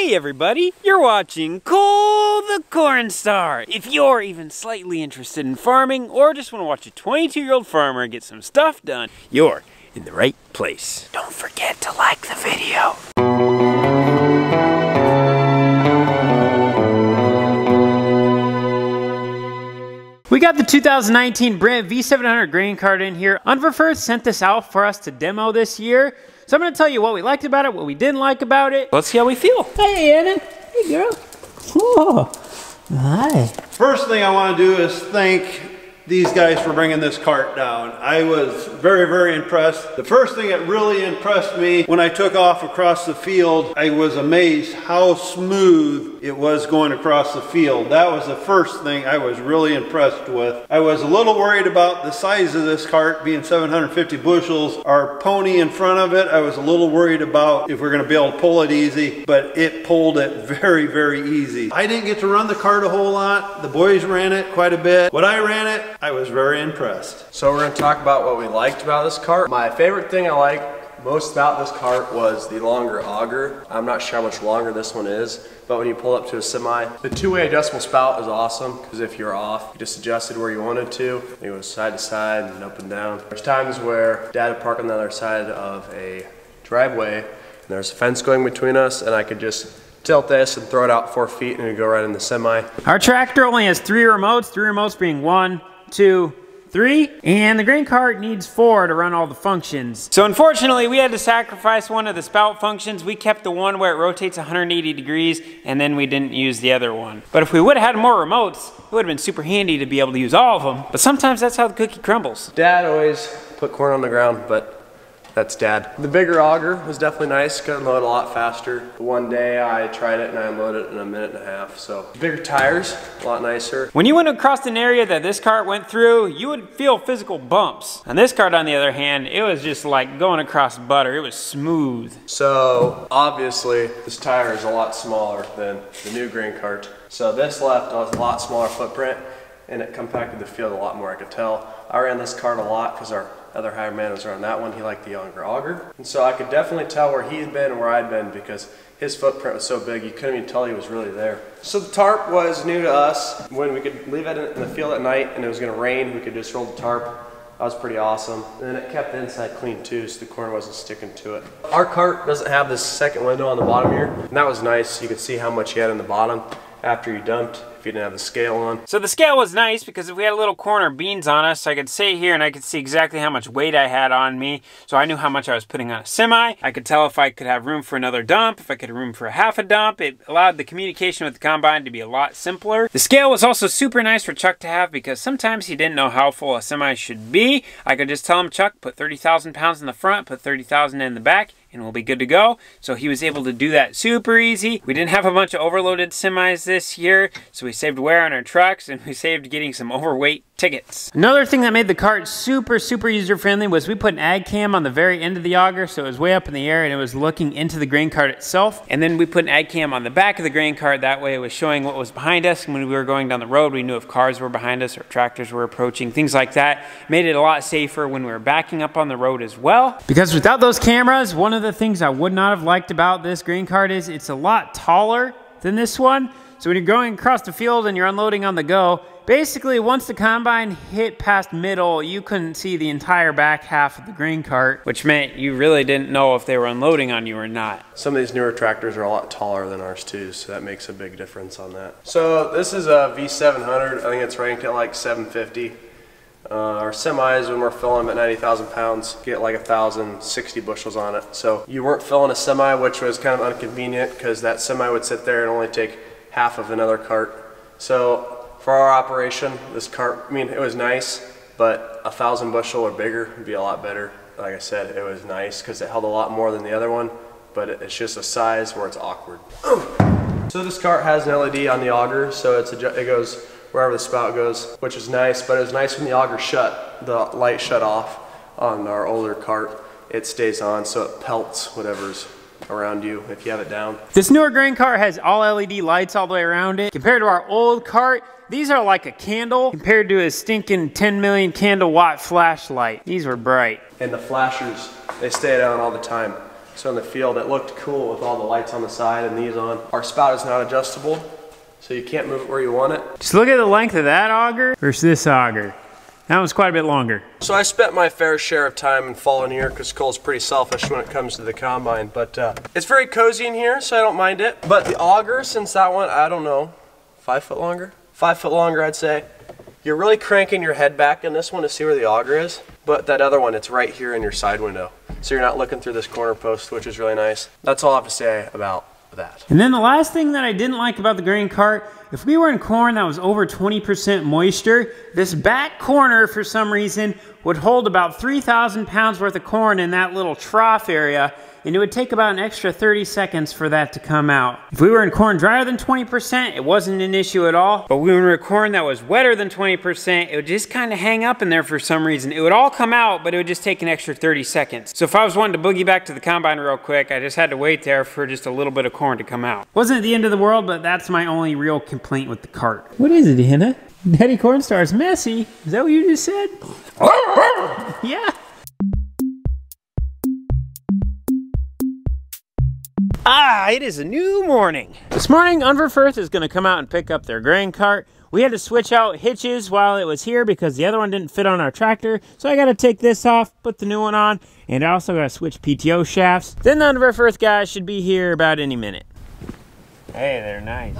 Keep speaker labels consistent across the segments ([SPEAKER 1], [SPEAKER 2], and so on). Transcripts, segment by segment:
[SPEAKER 1] Hey everybody, you're watching Cole the Cornstar. If you're even slightly interested in farming or just want to watch a 22-year-old farmer get some stuff done, you're in the right place. Don't forget to like the video. We got the 2019 Brent V700 grain cart in here. Unverferth sent this out for us to demo this year. So I'm going to tell you what we liked about it, what we didn't like about it. Let's see how we feel. Hey, Anna. Hey, girl. Oh, hi.
[SPEAKER 2] First thing I want to do is thank these guys for bringing this cart down. I was very, very impressed. The first thing that really impressed me when I took off across the field, I was amazed how smooth it was going across the field. That was the first thing I was really impressed with. I was a little worried about the size of this cart being 750 bushels. Our pony in front of it, I was a little worried about if we're going to be able to pull it easy, but it pulled it very, very easy. I didn't get to run the cart a whole lot. The boys ran it quite a bit. When I ran it, I was very impressed.
[SPEAKER 3] So we're going to talk about what we liked about this cart. My favorite thing I liked most about this cart was the longer auger. I'm not sure how much longer this one is, but when you pull up to a semi, the two-way adjustable spout is awesome because if you're off, you just adjusted where you wanted to. You go side to side and up and down. There's times where Dad would park on the other side of a driveway and there's a fence going between us and I could just tilt this and throw it out 4 feet and it would go right in the semi.
[SPEAKER 1] Our tractor only has three remotes being 1, 2, 3, and the grain cart needs 4 to run all the functions. So unfortunately, we had to sacrifice one of the spout functions. We kept the one where it rotates 180 degrees, and then we didn't use the other one. But if we would have had more remotes, it would have been super handy to be able to use all of them. But sometimes that's how the cookie crumbles.
[SPEAKER 3] Dad always put corn on the ground, but that's Dad. The bigger auger was definitely nice, could unload a lot faster. One day I tried it and I unloaded it in a minute and a half. So bigger tires, a lot nicer.
[SPEAKER 1] When you went across an area that this cart went through, you would feel physical bumps. On this cart, on the other hand, it was just like going across butter. It was smooth.
[SPEAKER 3] So obviously this tire is a lot smaller than the new grain cart. So this left has a lot smaller footprint and it compacted the field a lot more, I could tell. I ran this cart a lot because our other higher man was around that one. He liked the younger auger. And so I could definitely tell where he'd been and where I'd been because his footprint was so big you couldn't even tell he was really there. So the tarp was new to us. When we could leave it in the field at night and it was going to rain, we could just roll the tarp. That was pretty awesome. And then it kept the inside clean too, so the corn wasn't sticking to it. Our cart doesn't have this second window on the bottom here, and that was nice. You could see how much you had in the bottom after you dumped, if you didn't have the scale on.
[SPEAKER 1] So the scale was nice because if we had a little corn or beans on us, I could sit here and I could see exactly how much weight I had on me. So I knew how much I was putting on a semi. I could tell if I could have room for another dump, if I could have room for a half a dump. It allowed the communication with the combine to be a lot simpler. The scale was also super nice for Chuck to have because sometimes he didn't know how full a semi should be. I could just tell him, Chuck, put 30,000 pounds in the front, put 30,000 in the back, and we'll be good to go. So he was able to do that super easy. We didn't have a bunch of overloaded semis this year, so we saved wear on our trucks and we saved getting some overweight tickets. Another thing that made the cart super user-friendly was we put an ag cam on the very end of the auger, so it was way up in the air and it was looking into the grain cart itself. And then we put an ag cam on the back of the grain cart. That way it was showing what was behind us. And when we were going down the road, we knew if cars were behind us or tractors were approaching, things like that. Made it a lot safer when we were backing up on the road as well. Because without those cameras, one of the things I would not have liked about this grain cart is it's a lot taller than this one. So when you're going across the field and you're unloading on the go, basically once the combine hit past middle, you couldn't see the entire back half of the grain cart, which meant you really didn't know if they were unloading on you or not.
[SPEAKER 3] Some of these newer tractors are a lot taller than ours too, so that makes a big difference on that. So this is a V700. I think it's ranked at like 750. Our semis, when we're filling them at 90,000 pounds, get like 1,060 bushels on it. So you weren't filling a semi, which was kind of inconvenient because that semi would sit there and only take half of another cart. So for our operation, this cart, I mean, it was nice, but 1,000 bushel or bigger would be a lot better. Like I said, it was nice because it held a lot more than the other one, but it's just a size where it's awkward. So this cart has an LED on the auger, so it goes wherever the spout goes, which is nice, but it was nice when the auger shut, the light shut off. On our older cart, it stays on, so it pelts whatever's around you if you have it down.
[SPEAKER 1] This newer grain cart has all LED lights all the way around it. Compared to our old cart, these are like a candle compared to a stinking 10 million candle watt flashlight. These were bright.
[SPEAKER 3] And the flashers, they stay on all the time. So in the field, it looked cool with all the lights on the side and these on. Our spout is not adjustable, so you can't move it where you want it.
[SPEAKER 1] Just look at the length of that auger versus this auger. That one's quite a bit longer.
[SPEAKER 3] So I spent my fair share of time in fall in here because Cole's pretty selfish when it comes to the combine, but it's very cozy in here, so I don't mind it. But the auger, since that one, I don't know, 5 foot longer? 5 foot longer, I'd say. You're really cranking your head back in this one to see where the auger is, but that other one, it's right here in your side window. So you're not looking through this corner post, which is really nice. That's all I have to say about that.
[SPEAKER 1] And then the last thing that I didn't like about the grain cart, if we were in corn that was over 20% moisture, this back corner for some reason would hold about 3,000 pounds worth of corn in that little trough area, and it would take about an extra 30 seconds for that to come out. If we were in corn drier than 20%, it wasn't an issue at all, but when we were in corn that was wetter than 20%, it would just kind of hang up in there for some reason. It would all come out, but it would just take an extra 30 seconds. So if I was wanting to boogie back to the combine real quick, I just had to wait there for just a little bit of corn to come out. Wasn't the end of the world, but that's my only real complaint with the cart. What is it, Hannah? Daddy Cornstar's messy. Is that what you just said? Yeah. Ah, it is a new morning. This morning, Unverferth is gonna come out and pick up their grain cart. We had to switch out hitches while it was here because the other one didn't fit on our tractor. So I gotta take this off, put the new one on, and I also gotta switch PTO shafts. Then the Unverferth guys should be here about any minute. Hey, they're nice.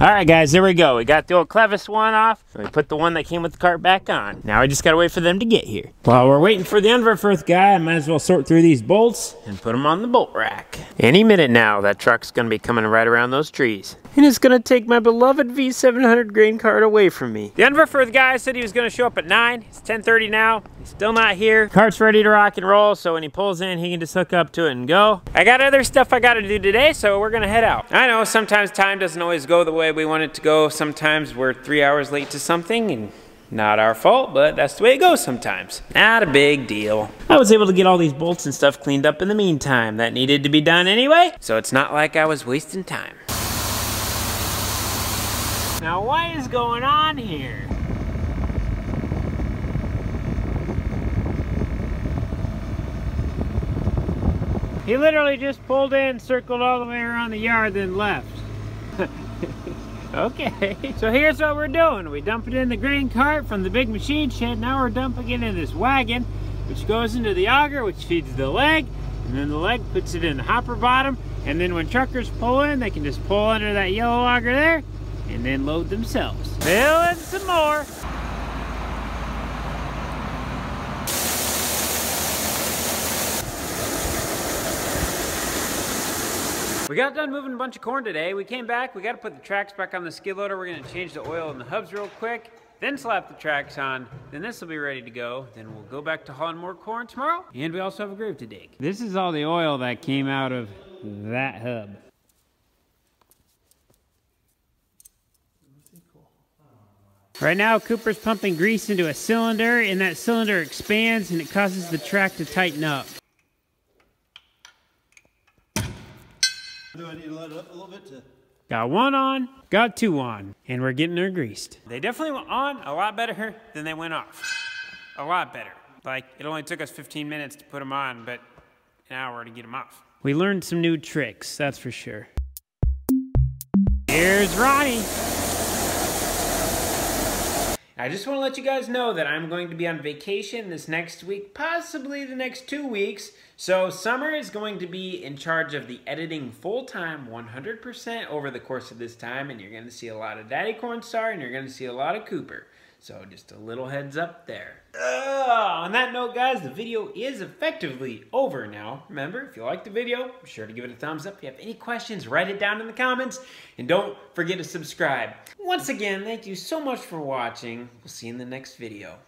[SPEAKER 1] All right, guys, there we go. We got the old clevis one off, and we put the one that came with the cart back on. Now we just gotta wait for them to get here. While we're waiting for the Unverferth guy, I might as well sort through these bolts and put them on the bolt rack. Any minute now, that truck's gonna be coming right around those trees. And it's gonna take my beloved V700 grain cart away from me. The Unverferth guy said he was gonna show up at 9. It's 10:30 now. He's still not here. Cart's ready to rock and roll, so when he pulls in, he can just hook up to it and go. I got other stuff I gotta do today, so we're gonna head out. I know sometimes time doesn't always go the way we want it to go. Sometimes we're 3 hours late to something, and not our fault, but that's the way it goes sometimes. Not a big deal. I was able to get all these bolts and stuff cleaned up in the meantime. That needed to be done anyway, so it's not like I was wasting time. Now what is going on here? He literally just pulled in, circled all the way around the yard, then left. Okay, so here's what we're doing. We dump it in the grain cart from the big machine shed. Now we're dumping it in this wagon, which goes into the auger, which feeds the leg, and then the leg puts it in the hopper bottom, and then when truckers pull in, they can just pull under that yellow auger there, and then load themselves. Fill in some more. We got done moving a bunch of corn today. We came back, we got to put the tracks back on the skid loader. We're going to change the oil in the hubs real quick, then slap the tracks on, then this will be ready to go. Then we'll go back to hauling more corn tomorrow, and we also have a grave to dig. This is all the oil that came out of that hub. Right now, Cooper's pumping grease into a cylinder, and that cylinder expands and it causes the track to tighten up.
[SPEAKER 2] Do I need to let it up a little bit to...
[SPEAKER 1] Got one on, got two on, and we're getting her greased. They definitely went on a lot better than they went off. A lot better. Like, it only took us 15 minutes to put them on, but an hour to get them off. We learned some new tricks, that's for sure. Here's Ronnie. I just want to let you guys know that I'm going to be on vacation this next week, possibly the next 2 weeks. So Summer is going to be in charge of the editing full-time, 100% over the course of this time, and you're going to see a lot of Daddy Cornstar, and you're going to see a lot of Cooper. So just a little heads up there. On that note, guys, the video is effectively over now. Remember, if you liked the video, be sure to give it a thumbs up. If you have any questions, write it down in the comments. And don't forget to subscribe. Once again, thank you so much for watching. We'll see you in the next video.